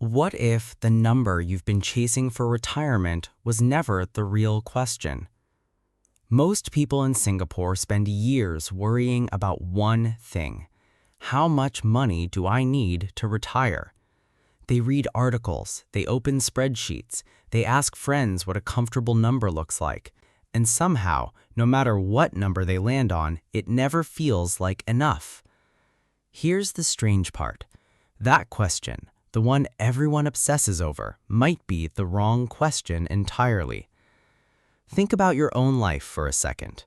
What if the number you've been chasing for retirement was never the real question? Most people in Singapore spend years worrying about one thing. How much money do I need to retire? They read articles, they open spreadsheets, they ask friends what a comfortable number looks like. And somehow, no matter what number they land on, it never feels like enough. Here's the strange part. That question, the one everyone obsesses over, might be the wrong question entirely. Think about your own life for a second.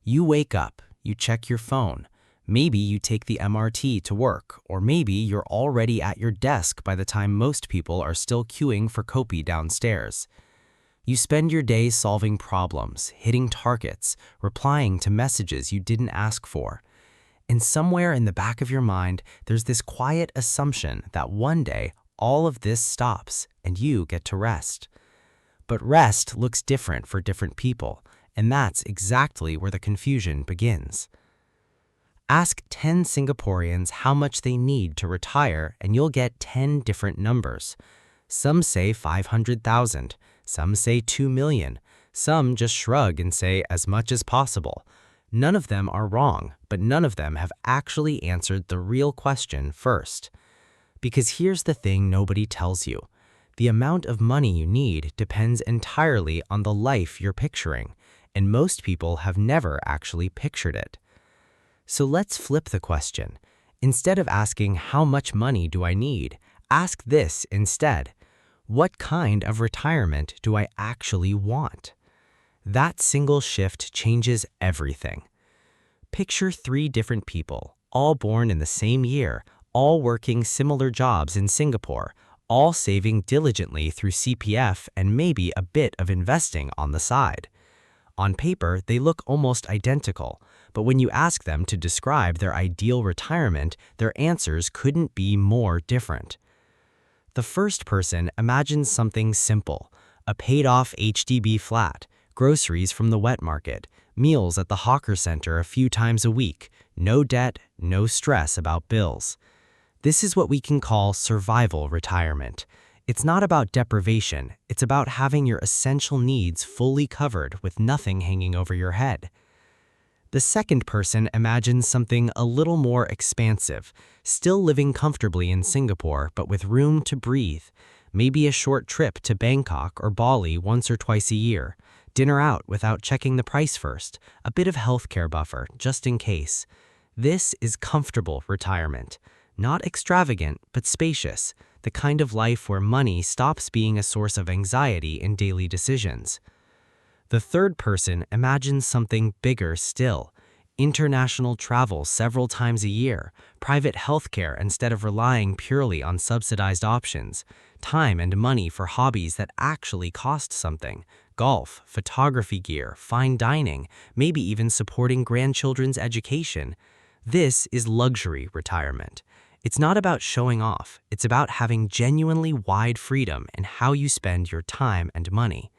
You wake up, you check your phone. Maybe you take the MRT to work, or maybe you're already at your desk by the time most people are still queuing for kopi downstairs. You spend your day solving problems, hitting targets, replying to messages you didn't ask for. And somewhere in the back of your mind, there's this quiet assumption that one day all of this stops and you get to rest. But rest looks different for different people, and that's exactly where the confusion begins. Ask 10 Singaporeans how much they need to retire, and you'll get 10 different numbers. Some say 500,000, some say 2 million, some just shrug and say as much as possible. None of them are wrong, but none of them have actually answered the real question first. Because here's the thing nobody tells you. The amount of money you need depends entirely on the life you're picturing, and most people have never actually pictured it. So let's flip the question. Instead of asking how much money do I need, ask this instead. What kind of retirement do I actually want? That single shift changes everything. Picture 3 different people, all born in the same year, all working similar jobs in Singapore, all saving diligently through CPF and maybe a bit of investing on the side. On paper, they look almost identical, but when you ask them to describe their ideal retirement, their answers couldn't be more different. The first person imagines something simple, a paid-off HDB flat, groceries from the wet market, meals at the hawker center a few times a week, no debt, no stress about bills. This is what we can call survival retirement. It's not about deprivation, it's about having your essential needs fully covered with nothing hanging over your head. The second person imagines something a little more expansive, still living comfortably in Singapore but with room to breathe. Maybe a short trip to Bangkok or Bali once or twice a year, dinner out without checking the price first, a bit of healthcare buffer just in case. This is comfortable retirement. Not extravagant, but spacious, the kind of life where money stops being a source of anxiety in daily decisions. The third person imagines something bigger still. International travel several times a year, private healthcare instead of relying purely on subsidized options, time and money for hobbies that actually cost something, golf, photography gear, fine dining, maybe even supporting grandchildren's education. This is luxury retirement. It's not about showing off, it's about having genuinely wide freedom in how you spend your time and money.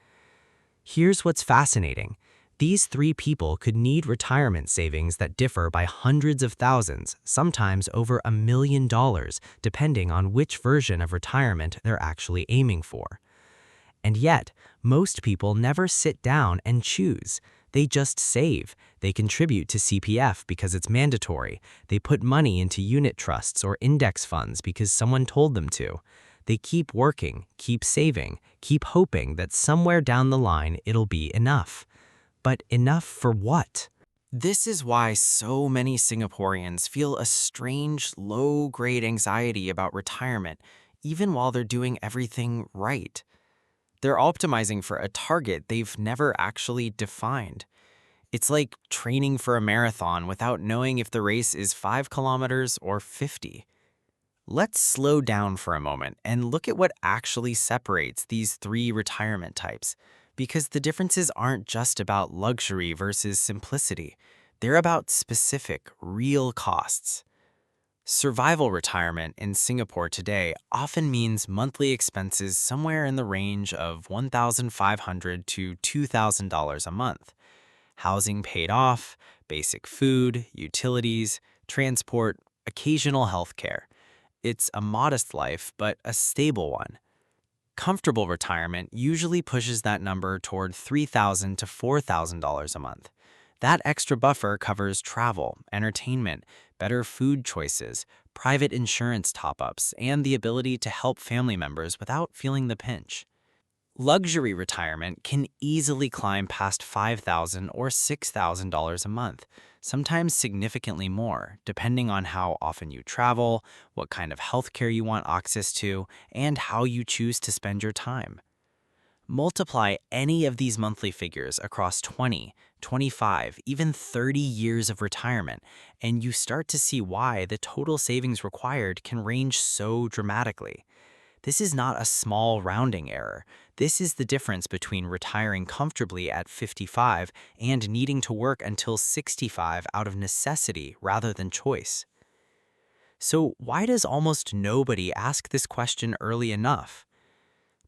Here's what's fascinating. These 3 people could need retirement savings that differ by hundreds of thousands, sometimes over $1 million, depending on which version of retirement they're actually aiming for. And yet, most people never sit down and choose. They just save. They contribute to CPF because it's mandatory. They put money into unit trusts or index funds because someone told them to. They keep working, keep saving, keep hoping that somewhere down the line it'll be enough. But enough for what? This is why so many Singaporeans feel a strange, low-grade anxiety about retirement, even while they're doing everything right. They're optimizing for a target they've never actually defined. It's like training for a marathon without knowing if the race is 5 kilometers or 50. Let's slow down for a moment and look at what actually separates these 3 retirement types, because the differences aren't just about luxury versus simplicity. They're about specific, real costs. Survival retirement in Singapore today often means monthly expenses somewhere in the range of $1,500 to $2,000 a month. Housing paid off, basic food, utilities, transport, occasional healthcare. It's a modest life, but a stable one. Comfortable retirement usually pushes that number toward $3,000 to $4,000 a month. That extra buffer covers travel, entertainment, better food choices, private insurance top-ups, and the ability to help family members without feeling the pinch. Luxury retirement can easily climb past $5,000 or $6,000 a month, sometimes significantly more, depending on how often you travel, what kind of healthcare you want access to, and how you choose to spend your time. Multiply any of these monthly figures across 20, 25, even 30 years of retirement, and you start to see why the total savings required can range so dramatically. This is not a small rounding error. This is the difference between retiring comfortably at 55 and needing to work until 65 out of necessity rather than choice. So why does almost nobody ask this question early enough?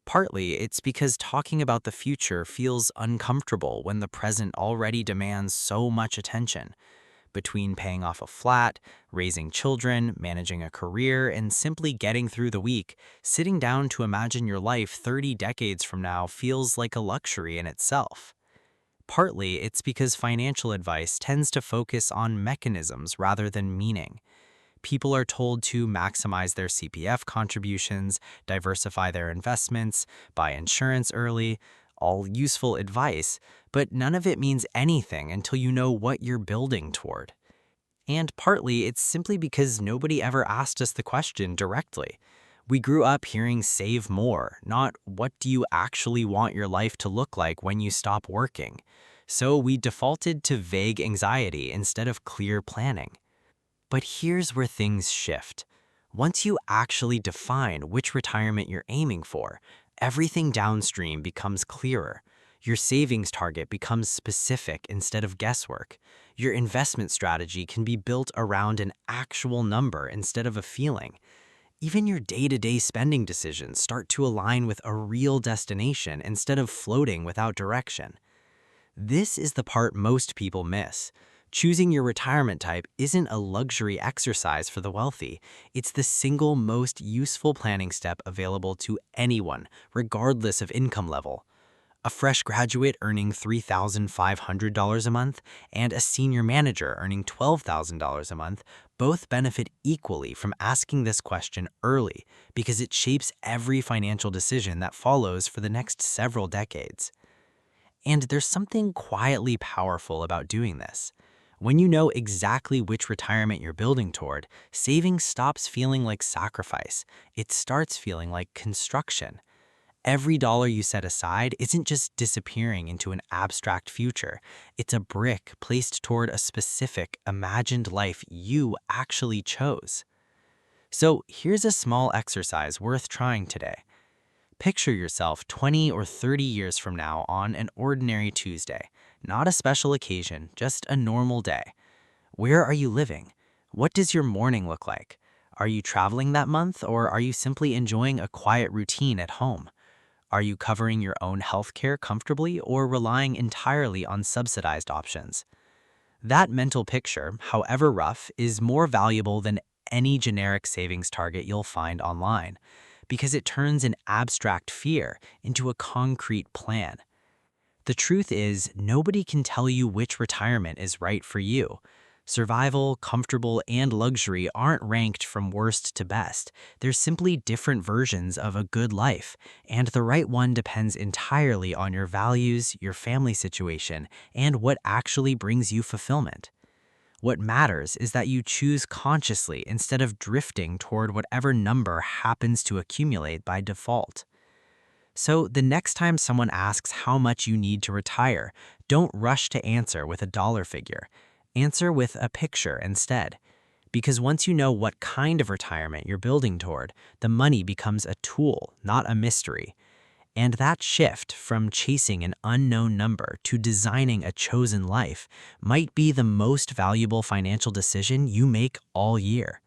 Partly, it's because talking about the future feels uncomfortable when the present already demands so much attention. Between paying off a flat, raising children, managing a career, and simply getting through the week, sitting down to imagine your life 30 decades from now feels like a luxury in itself. Partly, it's because financial advice tends to focus on mechanisms rather than meaning. People are told to maximize their CPF contributions, diversify their investments, buy insurance early, all useful advice, but none of it means anything until you know what you're building toward. And partly, it's simply because nobody ever asked us the question directly. We grew up hearing save more, not what do you actually want your life to look like when you stop working. So we defaulted to vague anxiety instead of clear planning. But here's where things shift. Once you actually define which retirement you're aiming for, everything downstream becomes clearer. Your savings target becomes specific instead of guesswork. Your investment strategy can be built around an actual number instead of a feeling. Even your day-to-day spending decisions start to align with a real destination instead of floating without direction. This is the part most people miss. Choosing your retirement type isn't a luxury exercise for the wealthy. It's the single most useful planning step available to anyone, regardless of income level. A fresh graduate earning $3,500 a month and a senior manager earning $12,000 a month both benefit equally from asking this question early because it shapes every financial decision that follows for the next several decades. And there's something quietly powerful about doing this. When you know exactly which retirement you're building toward, saving stops feeling like sacrifice. It starts feeling like construction. Every dollar you set aside isn't just disappearing into an abstract future. It's a brick placed toward a specific, imagined life you actually chose. So here's a small exercise worth trying today. Picture yourself 20 or 30 years from now on an ordinary Tuesday. Not a special occasion, just a normal day. Where are you living? What does your morning look like? Are you traveling that month, or are you simply enjoying a quiet routine at home? Are you covering your own healthcare comfortably or relying entirely on subsidized options? That mental picture, however rough, is more valuable than any generic savings target you'll find online because it turns an abstract fear into a concrete plan. The truth is, nobody can tell you which retirement is right for you. Survival, comfortable, and luxury aren't ranked from worst to best. They're simply different versions of a good life, and the right one depends entirely on your values, your family situation, and what actually brings you fulfillment. What matters is that you choose consciously instead of drifting toward whatever number happens to accumulate by default. So the next time someone asks how much you need to retire, don't rush to answer with a dollar figure. Answer with a picture instead. Because once you know what kind of retirement you're building toward, the money becomes a tool, not a mystery. And that shift from chasing an unknown number to designing a chosen life might be the most valuable financial decision you make all year.